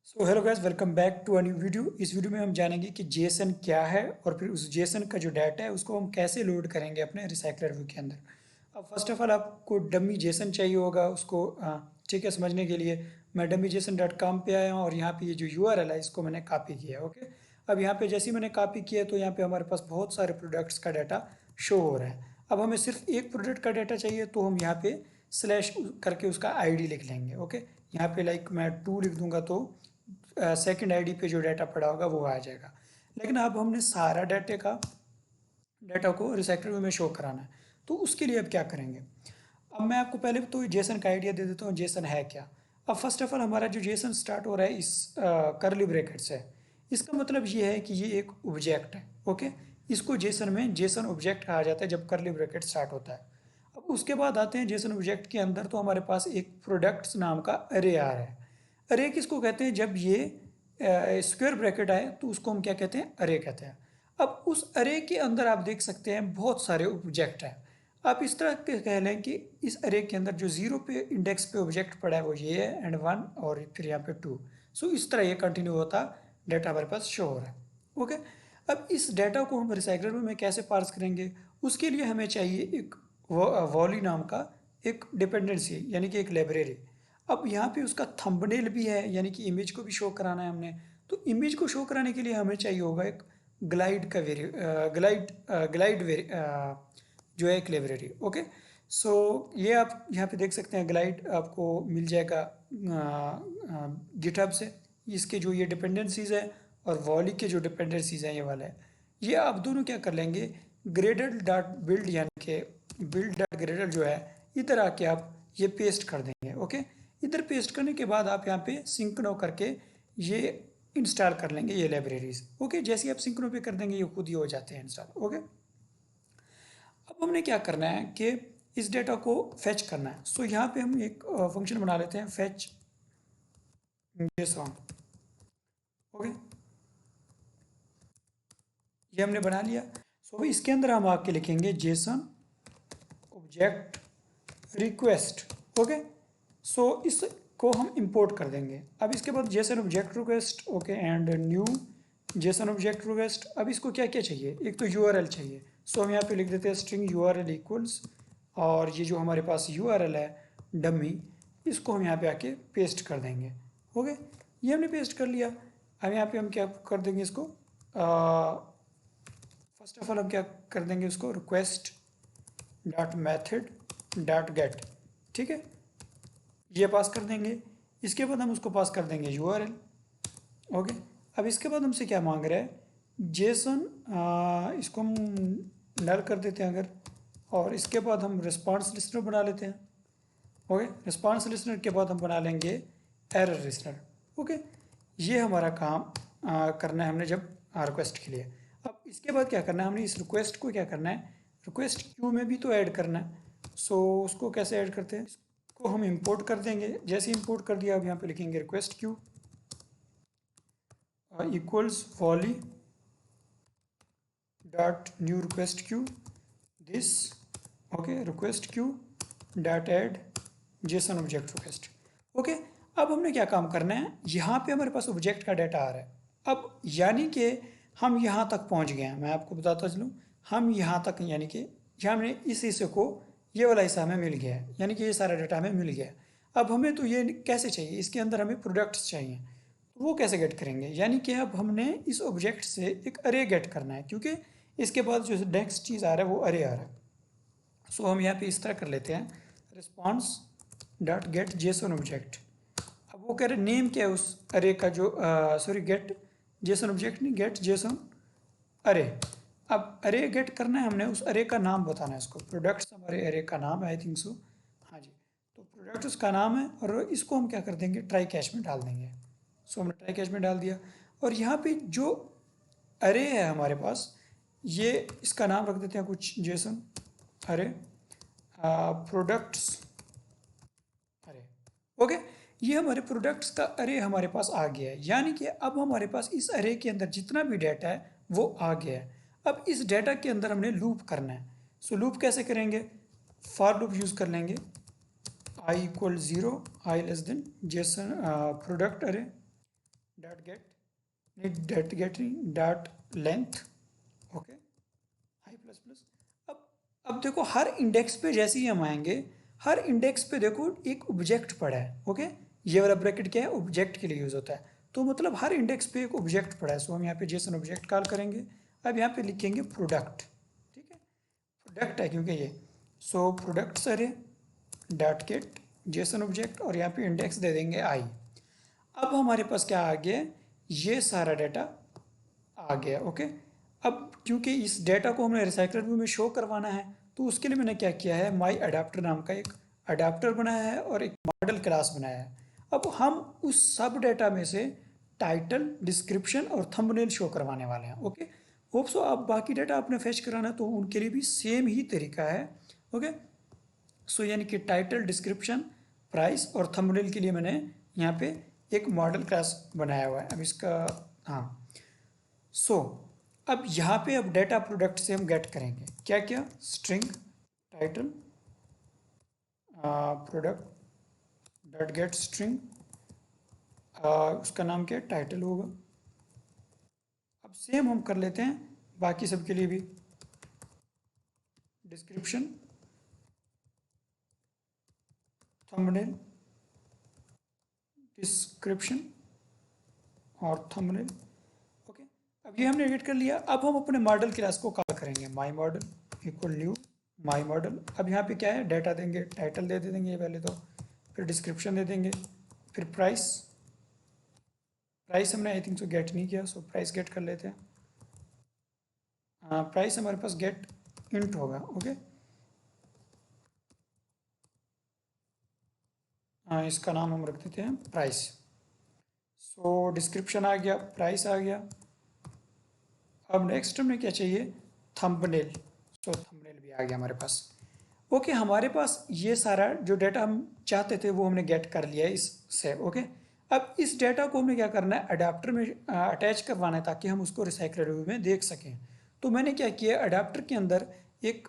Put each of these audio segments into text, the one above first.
So hello guys, welcome back to a new video. इस video में हम जानेंगे कि जेसन क्या है और फिर उस जेसन का जो डाटा है उसको हम कैसे लोड करेंगे अपने रिसाइकलर व्यू के अंदर। अब फर्स्ट ऑफ ऑल आपको डमी जेसन चाहिए होगा उसको ठीक है समझने के लिए। मैं डमी जेसन डॉट कॉम पर आया हूँ और यहाँ पे ये जो यूआरएल है इसको मैंने कॉपी किया है। ओके, अब यहाँ पे जैसे ही मैंने कॉपी किया तो यहाँ पे हमारे पास बहुत सारे प्रोडक्ट्स का डाटा शो हो रहा है। अब हमें सिर्फ एक प्रोडक्ट का डाटा चाहिए तो हम यहाँ पे स्लैश करके उसका आईडी लिख लेंगे। ओके, यहाँ पे लाइक मैं 2 लिख दूंगा तो सेकंड आईडी पे जो डाटा पड़ा होगा वो आ जाएगा। लेकिन अब हमने सारा डाटा को रिसाइकलर में शो कराना है, तो उसके लिए अब क्या करेंगे। अब मैं आपको पहले तो जेसन का आइडिया दे देता हूँ जेसन है क्या। अब फर्स्ट ऑफ ऑल हमारा जो जेसन स्टार्ट हो रहा है इस करली ब्रैकेट से। इसका मतलब ये है कि ये एक ऑब्जेक्ट है। ओके, इसको जेसन में जेसन ऑब्जेक्ट कहा जाता है जब करली ब्रैकेट स्टार्ट होता है। अब उसके बाद आते हैं जेसन ऑब्जेक्ट के अंदर, तो हमारे पास एक प्रोडक्ट्स नाम का अरे आ रहा है। अरे किसको कहते हैं, जब ये स्क्वायर ब्रैकेट आए तो उसको हम क्या कहते हैं, अरे कहते हैं। अब उस अरे के अंदर आप देख सकते हैं बहुत सारे ऑब्जेक्ट हैं। आप इस तरह के कह लें कि इस अरे के अंदर जो 0 पे इंडेक्स पे ऑब्जेक्ट पड़ा है वो ये है एंड 1 और फिर यहाँ पे 2। सो इस तरह ये कंटिन्यू होता डाटा हमारे पास शो हो रहा है। ओके, अब इस डाटा को हम रिसाइकलर में कैसे पार्स करेंगे, उसके लिए हमें चाहिए एक वॉली नाम का एक डिपेंडेंसी यानी कि एक लाइब्रेरी। अब यहाँ पे उसका थंबनेल भी है यानी कि इमेज को भी शो कराना है हमने। तो इमेज को शो कराने के लिए हमें चाहिए होगा एक ग्लाइड का वेरी ग्लाइड ग्लाइड वेरी जो है एक लाइब्रेरी। ओके, सो ये आप यहाँ पे देख सकते हैं ग्लाइड आपको मिल जाएगा गिटहब से। इसके जो ये डिपेंडेंसीज है और वॉली के जो डिपेंडेंसीज हैं ये वाला है। ये आप दोनों क्या कर लेंगे, ग्रेडल डॉट बिल्ड यानी कि बिल्ड डॉट ग्रेडल जो है इधर आके आप ये पेस्ट कर देंगे। ओके, इधर पेस्ट करने के बाद आप यहाँ पे सिंकनो करके ये इंस्टॉल कर लेंगे ये लाइब्रेरीज। ओके, जैसे ही आप सिंकनो पे कर देंगे ये खुद ही हो जाते हैं इंस्टॉल। ओके, अब हमने क्या करना है कि इस डेटा को फेच करना है। सो यहाँ पे हम एक फंक्शन बना लेते हैं फेच जेसन। ओके, ये हमने बना लिया। सो इसके अंदर हम आके लिखेंगे जेसन ऑब्जेक्ट रिक्वेस्ट। ओके, सो इसको हम इंपोर्ट कर देंगे। अब इसके बाद Jason object request okay and new Jason object request. अब इसको क्या क्या चाहिए, एक तो यूआरएल चाहिए। सो हम यहाँ पे लिख देते हैं स्ट्रिंग यूआरएल इक्वल्स, और ये जो हमारे पास यूआरएल है डमी, इसको हम यहाँ पे आके पेस्ट कर देंगे। ओके, ये हमने पेस्ट कर लिया। अब यहाँ पे हम क्या कर देंगे इसको, फर्स्ट ऑफ ऑल हम क्या कर देंगे उसको request dot method dot gate. ठीक है, ये पास कर देंगे। इसके बाद हम उसको पास कर देंगे यूआरएल। ओके, अब इसके बाद हमसे क्या मांग रहा है, जेसन इसको हम नल कर देते हैं अगर, और इसके बाद हम रिस्पांस लिस्टनर बना लेते हैं। ओके, रिस्पांस लिस्टनर के बाद हम बना लेंगे एरर लिस्टनर। ओके, ये हमारा काम करना है हमने जब रिक्वेस्ट के लिए। अब इसके बाद क्या करना है, हमने इस रिक्वेस्ट को क्या करना है, रिक्वेस्ट क्यू में भी तो ऐड करना है। सो उसको कैसे ऐड करते हैं, इसको हम इंपोर्ट कर देंगे। जैसे इंपोर्ट कर दिया अब यहाँ पे लिखेंगे request queue equals Volley dot new request queue this. Okay, request queue dot add JSON object request. Okay, अब हमने क्या काम करना है, यहाँ पे हमारे पास ऑब्जेक्ट का डाटा आ रहा है। अब यानी कि हम यहाँ तक पहुँच गए हैं। मैं आपको बताता चलूँ, हम यहाँ तक यानी कि यहाँ हमने इस हिस्से को, ये वाला हिस्सा हमें मिल गया है, यानी कि ये सारा डाटा हमें मिल गया है। अब हमें तो ये कैसे चाहिए, इसके अंदर हमें प्रोडक्ट्स चाहिए, तो वो कैसे गेट करेंगे, यानी कि अब हमने इस ऑब्जेक्ट से एक अरे गेट करना है, क्योंकि इसके बाद जो नेक्स्ट चीज़ आ रहा है वो अरे आ रहा है। सो हम यहाँ पे इस तरह कर लेते हैं response dot gate Jason object. अब वो कह रहे नेम क्या है उस अरे का, जो सॉरी गेट जेसन ऑब्जेक्ट नहीं, गेट जेसन अरे। अब अरे गेट करना है हमने, उस अरे का नाम बताना है इसको। प्रोडक्ट्स हमारे अरे का नाम है, आई थिंक सो, हाँ जी। तो प्रोडक्ट्स का नाम है और इसको हम क्या कर देंगे, ट्राई कैच में डाल देंगे। सो हमने ट्राई कैच में डाल दिया। और यहाँ पे जो अरे है हमारे पास, ये इसका नाम रख देते हैं कुछ जेसन अरे प्रोडक्ट्स अरे। ओके, ये हमारे प्रोडक्ट्स का अरे हमारे पास आ गया है, यानी कि अब हमारे पास इस अरे के अंदर जितना भी डाटा है वो आ गया है। अब इस डाटा के अंदर हमने लूप करना है। सो लूप कैसे करेंगे, फॉर लूप यूज़ कर लेंगे, I equal 0 I less than Jason product अरे डॉट गेट नहीं, डॉट गेट नहीं, डॉट लेंथ, ओके, आई प्लस प्लस। अब देखो हर इंडेक्स पे जैसे ही हम आएंगे, हर इंडेक्स पे देखो एक ऑब्जेक्ट पड़ा है, ओके। ये वाला ब्रैकेट क्या है, ऑब्जेक्ट के लिए यूज़ होता है। तो मतलब हर इंडेक्स पे एक ऑब्जेक्ट पड़ा है, सो हम यहाँ पे जेसन ऑब्जेक्ट कॉल करेंगे। अब यहाँ पे लिखेंगे प्रोडक्ट, ठीक है, प्रोडक्ट है क्योंकि ये, सो प्रोडक्ट सर है डॉट गेट जेसन ऑब्जेक्ट, और यहाँ पे इंडेक्स दे देंगे आई। अब हमारे पास क्या आ गया, ये सारा डाटा आ गया, ओके। अब क्योंकि इस डेटा को हमने रिसाइकलर व्यू में शो करवाना है, तो उसके लिए मैंने क्या किया है, माई अडाप्टर नाम का एक अडाप्टर बनाया है और एक मॉडल क्लास बनाया है। अब हम उस सब डेटा में से टाइटल, डिस्क्रिप्शन और थंबनेल शो करवाने वाले हैं, ओके। होप सो अब बाकी डेटा आपने फेच कराना है तो उनके लिए भी सेम ही तरीका है, ओके। सो यानी कि टाइटल, डिस्क्रिप्शन, प्राइस और थंबनेल के लिए मैंने यहाँ पे एक मॉडल क्लास बनाया हुआ है। अब इसका, हाँ, सो अब यहाँ पे अब डेटा प्रोडक्ट से हम गेट करेंगे क्या क्या, string, title, product dot gate string, उसका नाम क्या है, टाइटल होगा। अब सेम हम कर लेते हैं बाकी सब के लिए भी, डिस्क्रिप्शन, थंबनेल, डिस्क्रिप्शन और थंबनेल, ओके। अब ये हमने एडिट कर लिया। अब हम अपने मॉडल क्लास को कॉल करेंगे, my model equal knew my model. अब यहाँ पे क्या है, डाटा देंगे, टाइटल दे देंगे ये पहले तो, फिर डिस्क्रिप्शन दे देंगे, फिर प्राइस। प्राइस हमने आई थिंक सो गेट नहीं किया, सो प्राइस गेट कर लेते हैं। प्राइस हमारे पास गेट इंट होगा, ओके। इसका नाम हम रख देते हैं प्राइस। सो डिस्क्रिप्शन आ गया, प्राइस आ गया। अब नेक्स्ट हमें क्या चाहिए, थंबनेल। सो थंबनेल भी आ गया हमारे पास, ओके। हमारे पास ये सारा जो डाटा हम चाहते थे वो हमने गेट कर लिया है इससे, ओके। अब इस डाटा को हमने क्या करना है, अडाप्टर में अटैच करवाना है ताकि हम उसको रिसाइकलर व्यू में देख सकें। तो मैंने क्या किया, अडाप्टर के अंदर एक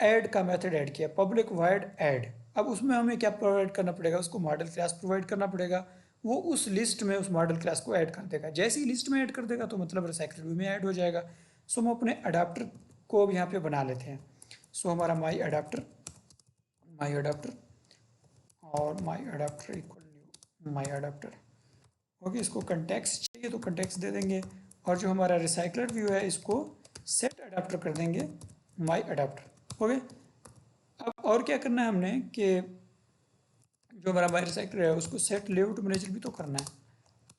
ऐड का मेथड ऐड किया, पब्लिक वाइड ऐड। अब उसमें हमें क्या प्रोवाइड करना पड़ेगा, उसको मॉडल क्लास प्रोवाइड करना पड़ेगा। वो उस लिस्ट में उस मॉडल क्लास को ऐड कर देगा, जैसे ही लिस्ट में ऐड कर देगा तो मतलब रिसाइकलर व्यू में ऐड हो जाएगा। सो हम अपने अडाप्टर को अब यहाँ पे बना लेते हैं। सो हमारा माई अडाप्टर और माई adapter equal knew my adapter, okay. इसको कंटेक्स्ट चाहिए तो कंटेक्स्ट दे देंगे, और जो हमारा रिसाइकलर व्यू है इसको सेट अडाप्टर कर देंगे माई अडाप्टर, ओके। अब और क्या करना है हमने कि जो हमारा माई रिसाइकलर है उसको सेट लेआउट मैनेजर भी तो करना है,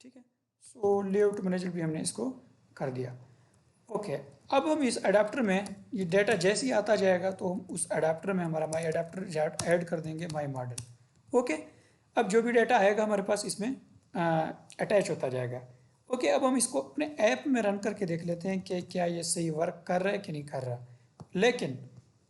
ठीक है। सो लेआउट मैनेजर भी हमने इसको कर दिया, ओके। अब हम इस अडाप्टर में ये डाटा जैसे ही आता जाएगा तो हम उस अडाप्टर में हमारा माई अडाप्टर ऐड कर देंगे माई मॉडल, ओके। अब जो भी डाटा आएगा हमारे पास इसमें अटैच होता जाएगा, ओके। अब हम इसको अपने ऐप में रन करके देख लेते हैं कि क्या ये सही वर्क कर रहा है कि नहीं कर रहा। लेकिन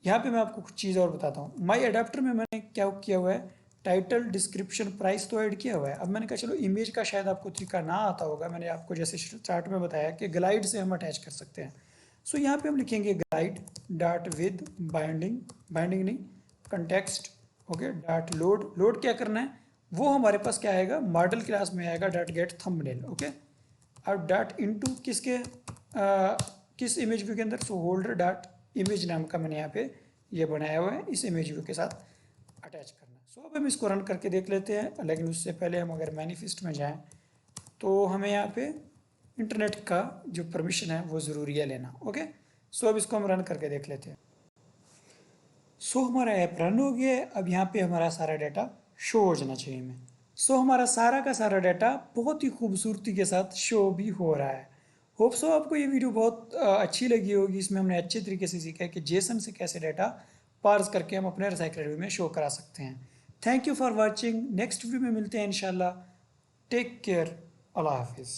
यहाँ पे मैं आपको कुछ चीज़ और बताता हूँ। माई अडाप्टर में मैंने क्या किया हुआ है, टाइटल, डिस्क्रिप्शन, प्राइस तो ऐड किया हुआ है। अब मैंने कहा चलो इमेज का शायद आपको तरीका ना आता होगा, मैंने आपको जैसे चार्ट में बताया कि ग्लाइड से हम अटैच कर सकते हैं। सो यहाँ पे हम लिखेंगे glide dot with binding, binding नहीं, context, okay, dot load. Load क्या करना है, वो हमारे पास क्या आएगा, मॉडल क्लास में आएगा डॉट गेट थंबनेल, ओके। और डॉट इनटू किसके किस इमेज व्यू के अंदर, सो होल्डर डॉट इमेज नाम का मैंने यहाँ पे ये बनाया हुआ है, इस इमेज व्यू के साथ अटैच करना। सो अब हम इसको रन करके देख लेते हैं, लेकिन उससे पहले हम अगर मैनिफेस्ट में जाएं तो हमें यहाँ पे इंटरनेट का जो परमिशन है वो ज़रूरी है लेना, ओके। सो अब इसको हम रन करके देख लेते हैं। सो हमारा ऐप रन हो गया है। अब यहाँ पे हमारा सारा डाटा शो हो जाना चाहिए हमें। सो हमारा सारा का सारा डाटा बहुत ही खूबसूरती के साथ शो भी हो रहा है। होप सो आपको ये वीडियो बहुत अच्छी लगी होगी। इसमें हमने अच्छे तरीके से सीखा है कि जेसन से कैसे डाटा पार्स करके हम अपने रिसाइकलर व्यू में शो करा सकते हैं। Thank you for watching. Next video में मिलते हैं इंशाल्लाह। Take care. अल्लाह हाफिज़।